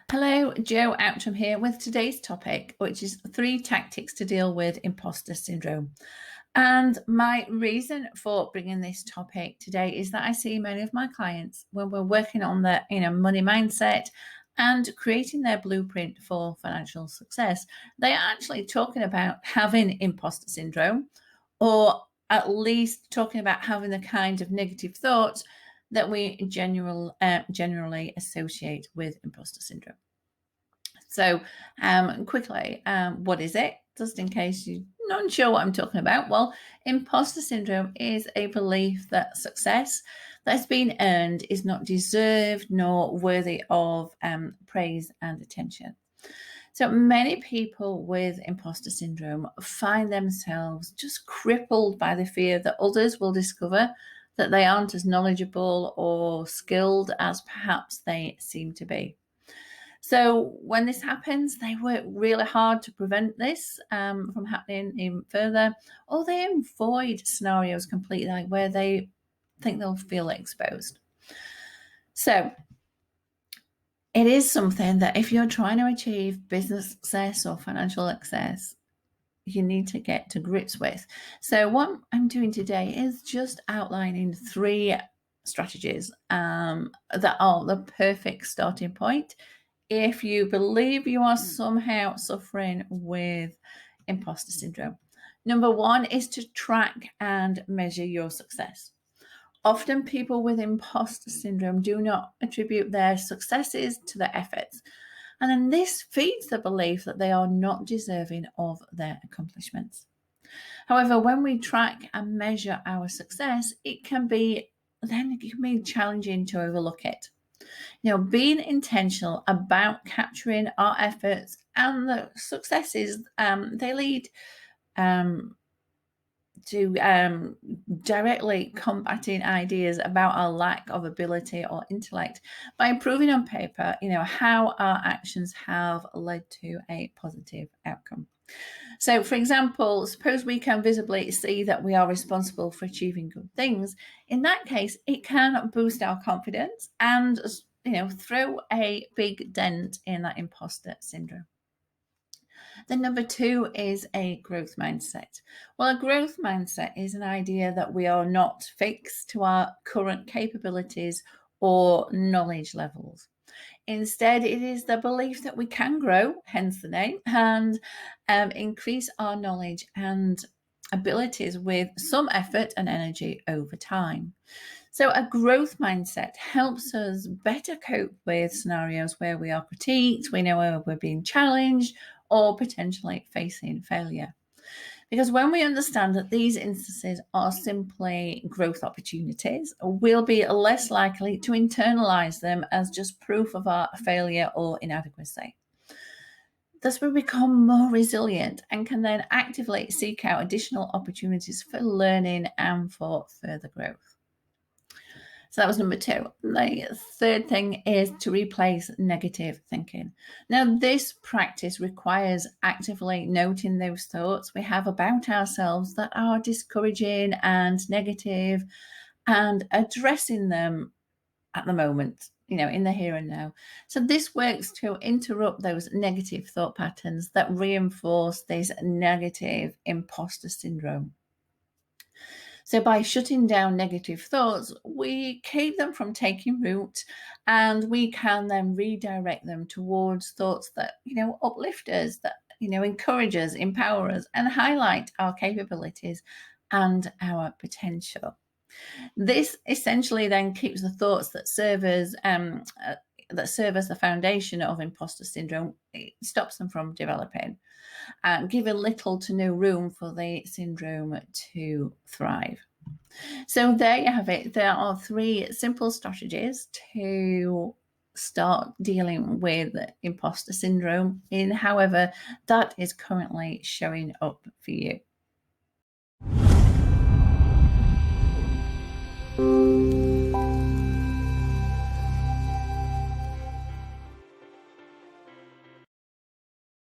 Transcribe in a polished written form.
Hello, Joe Outram here with today's topic, which is 3 tactics to deal with imposter syndrome. And my reason for bringing this topic today is that I see many of my clients when we're working on their money mindset and creating their blueprint for financial success, they are actually talking about having imposter syndrome, or at least talking about having the kind of negative thoughts that we generally associate with imposter syndrome. So quickly, what is it? Just in case you're not sure what I'm talking about. Well, imposter syndrome is a belief that success that's been earned is not deserved nor worthy of praise and attention. So many people with imposter syndrome find themselves just crippled by the fear that others will discover that they aren't as knowledgeable or skilled as perhaps they seem to be. So when this happens, they work really hard to prevent this from happening even further, or they avoid scenarios completely where they think they'll feel exposed. So it is something that if you're trying to achieve business success or financial success, you need to get to grips with. So what I'm doing today is just outlining 3 strategies that are the perfect starting point if you believe you are somehow suffering with imposter syndrome. Number 1 is to track and measure your success. Often people with imposter syndrome do not attribute their successes to their efforts. And then this feeds the belief that they are not deserving of their accomplishments. However, when we track and measure our success, it can be challenging to overlook it. Being intentional about capturing our efforts and the successes they lead to directly combating ideas about our lack of ability or intellect by proving on paper, how our actions have led to a positive outcome. So, for example, suppose we can visibly see that we are responsible for achieving good things. In that case, it can boost our confidence and, throw a big dent in that imposter syndrome. Then number 2 is a growth mindset. Well, a growth mindset is an idea that we are not fixed to our current capabilities or knowledge levels. Instead, it is the belief that we can grow, hence the name, and increase our knowledge and abilities with some effort and energy over time. So a growth mindset helps us better cope with scenarios where we are critiqued, we know where we're being challenged, or potentially facing failure. Because when we understand that these instances are simply growth opportunities, we'll be less likely to internalize them as just proof of our failure or inadequacy. Thus, we become more resilient and can then actively seek out additional opportunities for learning and for further growth. So that was number 2. The third thing is to replace negative thinking. Now, this practice requires actively noting those thoughts we have about ourselves that are discouraging and negative and addressing them at the moment, in the here and now. So this works to interrupt those negative thought patterns that reinforce this negative imposter syndrome. So by shutting down negative thoughts, we keep them from taking root, and we can then redirect them towards thoughts that, uplift us, that, encourage us, empower us, and highlight our capabilities and our potential. This essentially then keeps the thoughts that serve as the foundation of imposter syndrome. It stops them from developing, giving little to no room for the syndrome to thrive. So there you have it. There are 3 simple strategies to start dealing with imposter syndrome in however that is currently showing up for you.